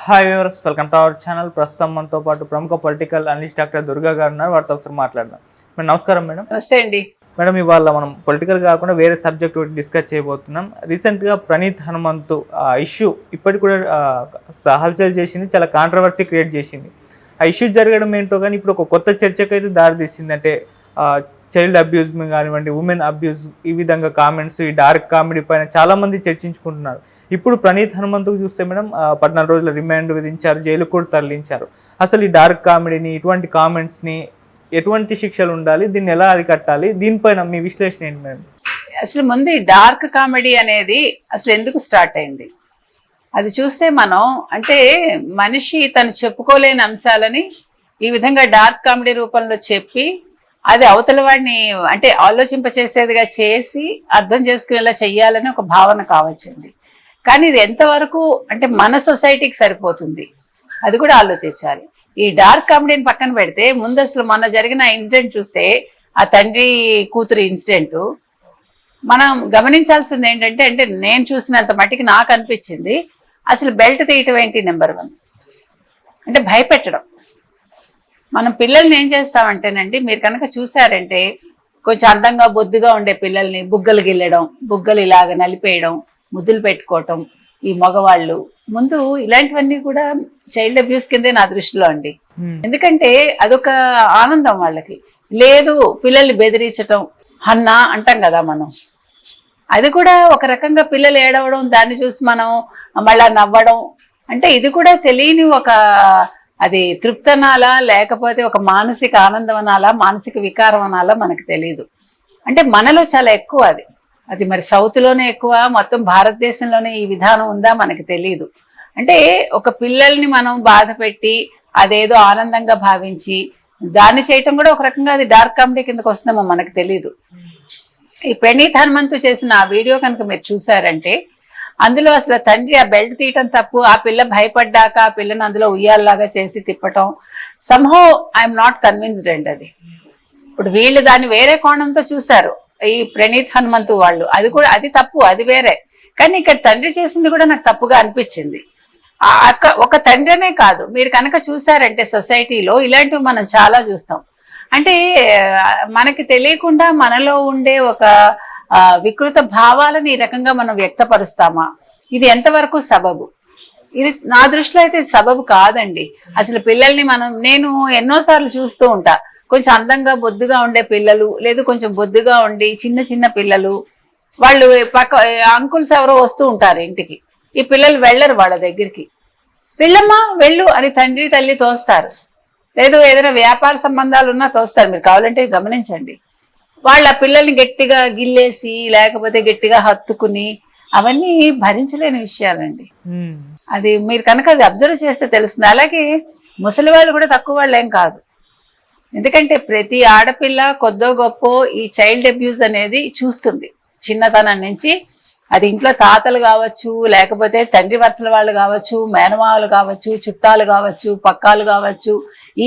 Hi viewers, welcome to our channel. ప్రస్తుతం మనతో పాటు ప్రముఖ పొలిటికల్ అనలిస్ట్ డాక్టర్ దుర్గా గారు ఉన్నారు. వారితో ఒకసారి మాట్లాడదాం. మేడం నమస్కారం. మేడం నమస్తే అండి. మేడం ఇవాళ మనం పొలిటికల్ కాకుండా వేరే సబ్జెక్ట్ ఒకటి డిస్కస్ చేయబోతున్నాం. రీసెంట్గా ప్రణీత్ హనుమంతు ఇష్యూ ఇప్పటికి కూడా హల్చల్ చేసింది, చాలా కాంట్రవర్సీ క్రియేట్ చేసింది. ఆ ఇష్యూ జరగడం ఏంటో కానీ ఇప్పుడు ఒక కొత్త చర్చకైతే దారితీసింది. అంటే చైల్డ్ అబ్యూజ్ కానివ్వండి, ఉమెన్ అబ్యూజ్, ఈ విధంగా కామెంట్స్, ఈ డార్క్ కామెడీ పైన చాలామంది చర్చించుకుంటున్నారు. ఇప్పుడు ప్రణీత్ హనుమంతుకు చూస్తే మేడం 14 రోజుల రిమాండ్ విధించారు, జైలు కూడా తరలించారు. అసలు ఈ డార్క్ కామెడీని, ఇటువంటి కామెంట్స్ని ఎటువంటి శిక్షలు ఉండాలి, దీన్ని ఎలా అరికట్టాలి, దీనిపైన మీ విశ్లేషణ ఏంటి మేడం? అసలు ముందు ఈ డార్క్ కామెడీ అనేది అసలు ఎందుకు స్టార్ట్ అయింది అది చూస్తే మనం, అంటే మనిషి తను చెప్పుకోలేని అంశాలని ఈ విధంగా డార్క్ కామెడీ రూపంలో చెప్పి అది అవతల వాడిని అంటే ఆలోచింపచేసేదిగా చేసి అర్థం చేసుకునేలా చెయ్యాలని ఒక భావన కావచ్చండి. కానీ ఇది ఎంతవరకు అంటే మన సొసైటీకి సరిపోతుంది అది కూడా ఆలోచించాలి. ఈ డార్క్ కామెడీని పక్కన పెడితే ముందు అసలు మొన్న జరిగిన ఇన్సిడెంట్ చూస్తే, ఆ తండ్రి కూతురు ఇన్సిడెంట్ మనం గమనించాల్సింది ఏంటంటే, అంటే నేను చూసినంత మట్టికి నాకు అనిపించింది అసలు బెల్ట్ తీయటం ఏంటి నెంబర్ 1 అంటే భయపెట్టడం. మనం పిల్లల్ని ఏం చేస్తామంటేనండి, మీరు కనుక చూసారంటే కొంచెం అందంగా బొద్దుగా ఉండే పిల్లల్ని బుగ్గలు గిల్లడం, బుగ్గలు ఇలాగ నలిపేయడం, ముద్దులు పెట్టుకోవటం, ఈ మగవాళ్ళు ముందు ఇలాంటివన్నీ కూడా చైల్డ్ అబ్యూస్ కిందే నా దృష్టిలో అండి. ఎందుకంటే అదొక ఆనందం వాళ్ళకి. లేదు పిల్లల్ని బెదిరించటం, హన్నా అంటాం కదా మనం, అది కూడా ఒక రకంగా పిల్లలు ఏడవడం, దాన్ని చూసి మనం మళ్ళా నవ్వడం, అంటే ఇది కూడా తెలియని ఒక అది తృప్తి అనాలా లేకపోతే ఒక మానసిక ఆనందం అనాలా, మానసిక వికారం అనాలా మనకు తెలియదు. అంటే మనలో చాలా ఎక్కువ అది మరి సౌత్లోనే ఎక్కువ, మొత్తం భారతదేశంలోనే ఈ విధానం ఉందా మనకు తెలియదు. అంటే ఒక పిల్లల్ని మనం బాధ పెట్టి అదేదో ఆనందంగా భావించి దాన్ని చేయటం కూడా ఒక రకంగా అది డార్క్ కామెడీ కిందకు వస్తుందేమో మనకు తెలీదు. ఈ ప్రణీత్ హనుమంతు చేసిన ఆ వీడియో కనుక మీరు చూసారంటే అందులో అసలు తండ్రి ఆ బెల్ట్ తీయటం తప్పు, ఆ పిల్ల భయపడ్డాక ఆ పిల్లని అందులో ఉయ్యాల్లాగా చేసి తిప్పటం, సంహౌ ఐఎమ్ నాట్ కన్విన్స్డ్ అండి అది. ఇప్పుడు వీళ్ళు దాన్ని వేరే కోణంతో చూశారు ఈ ప్రణీత్ హనుమంతు వాళ్ళు, అది కూడా అది తప్పు, అది వేరే. కానీ ఇక్కడ తండ్రి చేసింది కూడా నాకు తప్పుగా అనిపించింది. ఒక తండ్రినే కాదు, మీరు కనుక చూసారంటే సొసైటీలో ఇలాంటివి మనం చాలా చూస్తాం. అంటే మనకి తెలియకుండా మనలో ఉండే ఒక వికృత భావాలను ఈ రకంగా మనం వ్యక్తపరుస్తామా, ఇది ఎంతవరకు సబబు? ఇది నా దృష్టిలో అయితే సబబు కాదండి. అసలు పిల్లల్ని నేను ఎన్నోసార్లు చూస్తూ ఉంటా, కొంచెం అందంగా బొద్దుగా ఉండే పిల్లలు, లేదు కొంచెం బొద్దుగా ఉండి చిన్న చిన్న పిల్లలు, వాళ్ళు పక్క అంకుల్స్ ఎవరో వస్తూ ఉంటారు ఇంటికి, ఈ పిల్లలు వెళ్ళరు వాళ్ళ దగ్గరికి. వెళ్ళమ్మా వెళ్ళు అని తండ్రి తల్లి తోస్తారు, లేదు ఏదైనా వ్యాపార సంబంధాలు ఉన్నా తోస్తారు. మీరు కావాలంటే గమనించండి. వాళ్ళ పిల్లల్ని గట్టిగా గిల్లేసి లేకపోతే గట్టిగా హత్తుకుని, అవన్నీ భరించలేని విషయాలండి. అది మీరు కనుక అది అబ్జర్వ్ చేస్తే తెలుస్తుంది. అలాగే ముసలి వాళ్ళు కూడా తక్కువ వాళ్ళు ఏం కాదు. ఎందుకంటే ప్రతి ఆడపిల్ల కొద్దో గొప్ప ఈ చైల్డ్ అబ్యూస్ అనేది చూస్తుంది చిన్నతనం నుంచి. అది ఇంట్లో తాతలు కావచ్చు, లేకపోతే తండ్రి వరుసల వాళ్ళు కావచ్చు, మేనమావలు కావచ్చు, చుట్టాలు కావచ్చు, పక్కాలు కావచ్చు,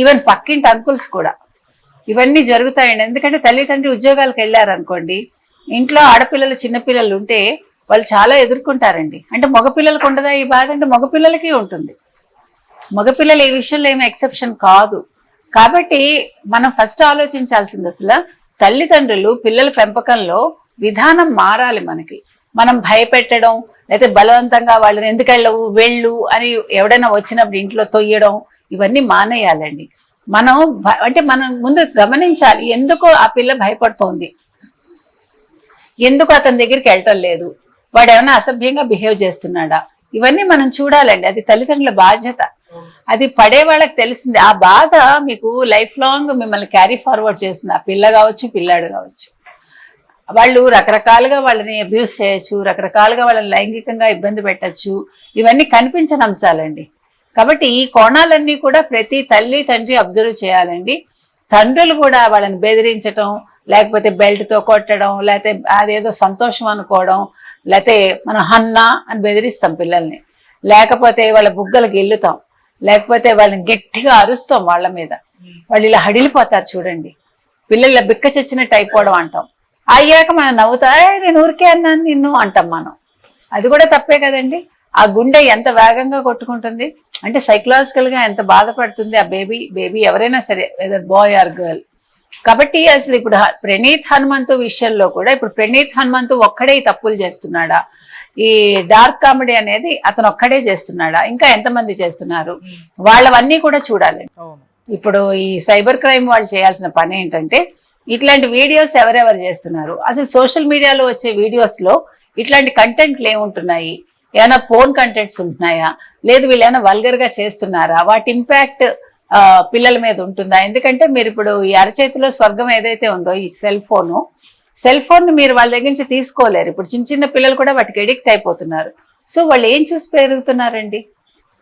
ఈవెన్ పక్కింటి అంకుల్స్ కూడా ఇవన్నీ జరుగుతాయండి. ఎందుకంటే తల్లిదండ్రి ఉద్యోగాలకు వెళ్ళారనుకోండి, ఇంట్లో ఆడపిల్లలు చిన్నపిల్లలు ఉంటే వాళ్ళు చాలా ఎదుర్కొంటారండి. అంటే మగపిల్లలకు ఉండదా ఈ బాధ? అంటే మగపిల్లలకి ఉంటుంది. మగపిల్లలు ఈ విషయంలో ఏమి ఎక్సెప్షన్ కాదు. కాబట్టి మనం ఫస్ట్ ఆలోచించాల్సింది అసలు తల్లిదండ్రులు పిల్లల పెంపకంలో విధానం మారాలి. మనం భయపెట్టడం, లేకపోతే బలవంతంగా వాళ్ళని ఎందుకు వెళ్ళవు వెళ్ళు అని ఎవడైనా వచ్చినప్పుడు ఇంట్లో తొయ్యడం, ఇవన్నీ మానేయాలండి. మనం ముందు గమనించాలి, ఎందుకు ఆ పిల్ల భయపడుతోంది, ఎందుకు అతని దగ్గరికి వెళ్ళటం లేదు, వాడు ఏమైనా అసభ్యంగా బిహేవ్ చేస్తున్నాడా, ఇవన్నీ మనం చూడాలండి. అది తల్లిదండ్రుల బాధ్యత. అది పడే వాళ్ళకి తెలిసింది. ఆ బాధ మీకు లైఫ్ లాంగ్ మిమ్మల్ని క్యారీ ఫార్వర్డ్ చేస్తుంది. ఆ పిల్ల కావచ్చు, పిల్లాడు కావచ్చు. వాళ్ళు రకరకాలుగా వాళ్ళని అబ్యూస్ చేయొచ్చు, రకరకాలుగా వాళ్ళని లైంగికంగా ఇబ్బంది పెట్టచ్చు. ఇవన్నీ కనిపించని అంశాలండి. కాబట్టి ఈ కోణాలన్నీ కూడా ప్రతి తల్లి తండ్రి అబ్జర్వ్ చేయాలండి. తండ్రులు కూడా వాళ్ళని బెదిరించడం, లేకపోతే బెల్ట్తో కొట్టడం, లేకపోతే అదేదో సంతోషం అనుకోవడం, లేకపోతే మనం హన్నా అని బెదిరిస్తాం పిల్లల్ని, లేకపోతే వాళ్ళ బుగ్గలు గిల్లుతాం, లేకపోతే వాళ్ళని గట్టిగా అరుస్తాం వాళ్ళ మీద. వాళ్ళు ఇలా హడిలిపోతారు చూడండి, పిల్లల బిక్క చచ్చినట్టు అయిపోవడం అంటాం. అయ్యాక మనం నవ్వుతా, నేను ఊరికే అన్నాను నిన్ను అంటాం మనం. అది కూడా తప్పే కదండి. ఆ గుండె ఎంత వేగంగా కొట్టుకుంటుంది, అంటే సైకలాజికల్ గా ఎంత బాధపడుతుంది ఆ బేబీ ఎవరైనా సరే, వెదర్ బాయ్ ఆర్ గర్ల్. కాబట్టి అసలు ఇప్పుడు ప్రణీత్ హనుమంతు విషయంలో కూడా ఇప్పుడు ప్రణీత్ హనుమంతు ఒక్కడే ఈ తప్పులు చేస్తున్నాడా, ఈ డార్క్ కామెడీ అనేది అతను ఒక్కడే చేస్తున్నాడా, ఇంకా ఎంతమంది చేస్తున్నారు, వాళ్ళవన్నీ కూడా చూడాలి. ఇప్పుడు ఈ సైబర్ క్రైమ్ వాళ్ళు చేయాల్సిన పని ఏంటంటే ఇట్లాంటి వీడియోస్ ఎవరెవరు చేస్తున్నారు, అసలు సోషల్ మీడియాలో వచ్చే వీడియోస్ లో ఇట్లాంటి కంటెంట్లు ఏముంటున్నాయి, ఏమైనా ఫోన్ కంటెంట్స్ ఉంటున్నాయా, లేదు వీళ్ళు ఏమైనా వల్గర్ గా చేస్తున్నారా, వాటి ఇంపాక్ట్ పిల్లల మీద ఉంటుందా. ఎందుకంటే మీరు ఇప్పుడు ఈ అరచేతిలో స్వర్గం ఏదైతే ఉందో ఈ సెల్ ఫోన్ మీరు వాళ్ళ దగ్గర నుంచి తీసుకోలేరు. ఇప్పుడు చిన్న చిన్న పిల్లలు కూడా వాటికి ఎడిక్ట్ అయిపోతున్నారు. సో వాళ్ళు ఏం చూసి పెరుగుతున్నారండి.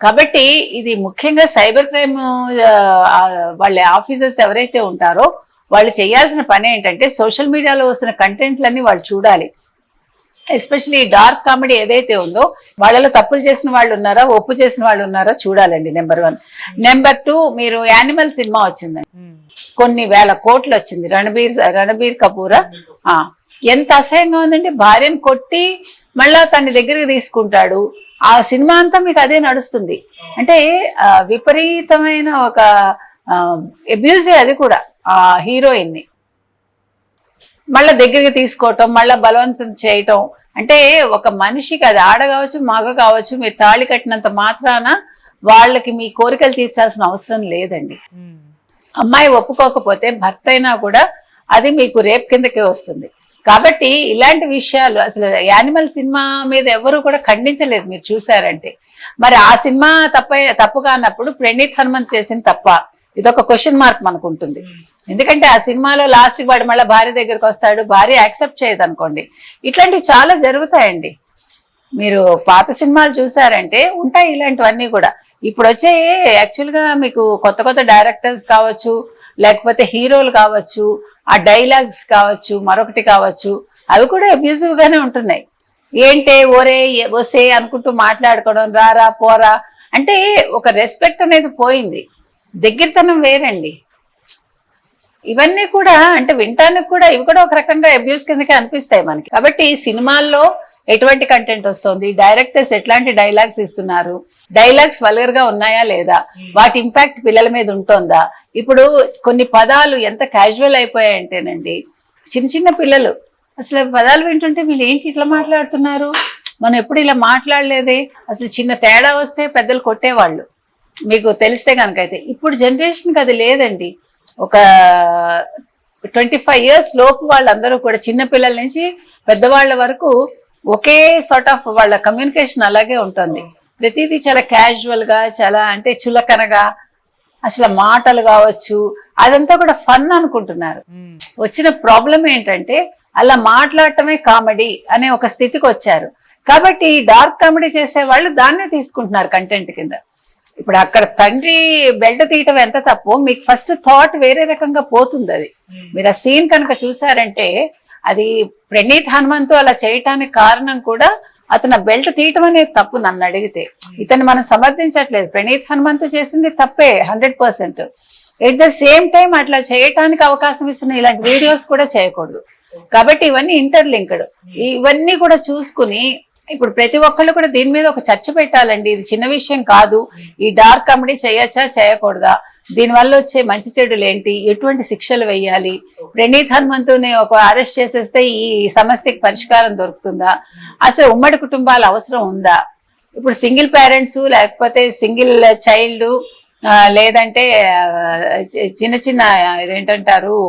కాబట్టి ఇది ముఖ్యంగా సైబర్ క్రైమ్ వాళ్ళ ఆఫీసర్స్ ఎవరైతే ఉంటారో వాళ్ళు చేయాల్సిన పని ఏంటంటే సోషల్ మీడియాలో వస్తున్న కంటెంట్లన్నీ వాళ్ళు చూడాలి. ఎస్పెషల్లీ డార్క్ కామెడీ ఏదైతే ఉందో వాళ్ళలో తప్పులు చేసిన వాళ్ళు ఉన్నారా, ఒప్పు చేసిన వాళ్ళు ఉన్నారా చూడాలండి. నెంబర్ 1. నెంబర్ 2, మీరు యానిమల్ సినిమా వచ్చిందండి, కొన్ని వేల కోట్లు వచ్చింది. రణబీర్ కపూరా ఎంత అసహ్యంగా ఉందండి. భార్యను కొట్టి మళ్ళా తన దగ్గరికి తీసుకుంటాడు. ఆ సినిమా అంతా మీకు అదే నడుస్తుంది. అంటే విపరీతమైన ఒక అబ్యూజే అది కూడా. ఆ హీరోయిన్ ని మళ్ళా దగ్గరికి తీసుకోవటం, మళ్ళా బలవంతం చేయటం. అంటే ఒక మనిషికి, అది ఆడ కావచ్చు మగ కావచ్చు, మీరు తాళి కట్టినంత మాత్రాన వాళ్ళకి మీ కోరికలు తీర్చాల్సిన అవసరం లేదండి. అమ్మాయి ఒప్పుకోకపోతే భర్త అయినా కూడా అది మీకు రేప్ కిందకే వస్తుంది. కాబట్టి ఇలాంటి విషయాలు అసలు యానిమల్ సినిమా మీద ఎవరు కూడా ఖండించలేదు మీరు చూసారంటే. మరి ఆ సినిమా తప్పు కానప్పుడు ప్రణీత్ హనుమంత్ చేసిన తప్ప, ఇదొక క్వశ్చన్ మార్క్ మనకు ఉంటుంది. ఎందుకంటే ఆ సినిమాలో లాస్ట్కి వాడు మళ్ళీ భార్య దగ్గరికి వస్తాడు, భార్య యాక్సెప్ట్ చేయదు అనుకోండి. ఇట్లాంటివి చాలా జరుగుతాయండి. మీరు పాత సినిమాలు చూసారంటే ఉంటాయి ఇలాంటివన్నీ కూడా. ఇప్పుడు వచ్చే యాక్చువల్గా మీకు కొత్త కొత్త డైరెక్టర్స్ కావచ్చు, లేకపోతే హీరోలు కావచ్చు, ఆ డైలాగ్స్ కావచ్చు, మరొకటి కావచ్చు, అవి కూడా అబ్యూజివ్ గానే ఉంటున్నాయి. ఏంటే ఒరే వసే అనుకుంటూ మాట్లాడుకోవడం, రారా పోరా, అంటే ఒక రెస్పెక్ట్ అనేది పోయింది. దగ్గరతనం వేరండి. ఇవన్నీ కూడా అంటే వినటానికి కూడా ఇవి కూడా ఒక రకంగా అబ్యూస్ కిందకే అనిపిస్తాయి మనకి. కాబట్టి ఈ సినిమాల్లో ఎటువంటి కంటెంట్ వస్తుంది, డైరెక్టర్స్ ఎట్లాంటి డైలాగ్స్ ఇస్తున్నారు, డైలాగ్స్ వల్గర్ గా ఉన్నాయా లేదా, వాటి ఇంపాక్ట్ పిల్లల మీద ఉంటుందా. ఇప్పుడు కొన్ని పదాలు ఎంత క్యాజువల్ అయిపోయాయంటేనండి, చిన్న చిన్న పిల్లలు అసలు పదాలు వింటుంటే వీళ్ళు ఏంటి ఇట్లా మాట్లాడుతున్నారు, మనం ఎప్పుడు ఇలా మాట్లాడలేదే. అసలు చిన్న తేడా వస్తే పెద్దలు కొట్టేవాళ్ళు, మీకు తెలిస్తే కనుకైతే. ఇప్పుడు జనరేషన్కి అది లేదండి. ఒక 25 years లోపు వాళ్ళందరూ కూడా చిన్న పిల్లల నుంచి పెద్దవాళ్ళ వరకు ఒకే సార్ట్ ఆఫ్ వాళ్ళ కమ్యూనికేషన్ అలాగే ఉంటుంది. ప్రతిదీ చాలా క్యాజువల్ గా, చాలా అంటే చులకనగా, అసలు మాటలు కావచ్చు అదంతా కూడా ఫన్ అనుకుంటున్నారు. వచ్చిన ప్రాబ్లం ఏంటంటే అలా మాట్లాడటమే కామెడీ అనే ఒక స్థితికి వచ్చారు. కాబట్టి డార్క్ కామెడీ చేసే వాళ్ళు దాన్నే తీసుకుంటున్నారు కంటెంట్ కింద. ఇప్పుడు అక్కడ తండ్రి బెల్ట్ తీయటం ఎంత తప్పు, మీకు ఫస్ట్ థాట్ వేరే రకంగా పోతుంది. అది మీరు ఆ సీన్ కనుక చూసారంటే, అది ప్రణీత్ హనుమంతు అలా చేయటానికి కారణం కూడా అతను బెల్ట్ తీయటం అనేది తప్పు. నన్ను అడిగితే ఇతను మనం సమర్థించట్లేదు, ప్రణీత్ హనుమంతు చేసింది తప్పే 100%. ఎట్ ద సేమ్ టైం అట్లా చేయటానికి అవకాశం ఇస్తున్న ఇలాంటి వీడియోస్ కూడా చేయకూడదు. కాబట్టి ఇవన్నీ ఇంటర్లింక్డ్. ఇవన్నీ కూడా చూసుకుని ఇప్పుడు ప్రతి ఒక్కళ్ళు కూడా దీని మీద ఒక చర్చ పెట్టాలండి. ఇది చిన్న విషయం కాదు. ఈ డార్క్ కామెడీ చేయొచ్చా చేయకూడదా, దీనివల్ల వచ్చే మంచి చెడులు ఏంటి, ఎటువంటి శిక్షలు వేయాలి, ప్రణీత్ హనుమంతుని ఒక అరెస్ట్ చేసేస్తే ఈ సమస్యకి పరిష్కారం దొరుకుతుందా, అసలు ఉమ్మడి కుటుంబాల అవసరం ఉందా, ఇప్పుడు సింగిల్ పేరెంట్స్ లేకపోతే సింగిల్ చైల్డ్ లేదంటే చిన్న చిన్న ఇదేంటంటారు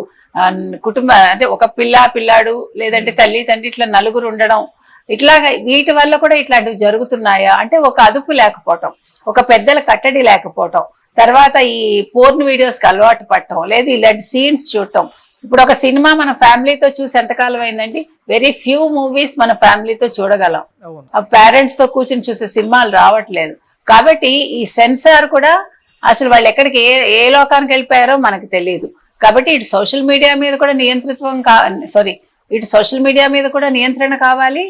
కుటుంబ అంటే ఒక పిల్లాడు లేదంటే తల్లి తండ్రి ఇట్లా నలుగురు ఉండడం, ఇట్లాగా వీటి వల్ల కూడా ఇట్లాంటివి జరుగుతున్నాయా అంటే ఒక అదుపు లేకపోవటం, ఒక పెద్దల కట్టడి లేకపోవటం, తర్వాత ఈ పోర్న్ వీడియోస్కి అలవాటు పడటం, లేదు ఇలాంటి సీన్స్ చూడటం. ఇప్పుడు ఒక సినిమా మన ఫ్యామిలీతో చూసి ఎంతకాలం అయిందండి, వెరీ ఫ్యూ మూవీస్ మన ఫ్యామిలీతో చూడగలం. ఆ పేరెంట్స్ తో కూర్చొని చూసే సినిమాలు రావట్లేదు. కాబట్టి ఈ సెన్సార్ కూడా అసలు వాళ్ళు ఎక్కడికి ఏ లోకానికి వెళ్ళిపోయారో మనకు తెలియదు. కాబట్టి ఇటు సోషల్ మీడియా మీద కూడా నియంత్రణ కావాలి.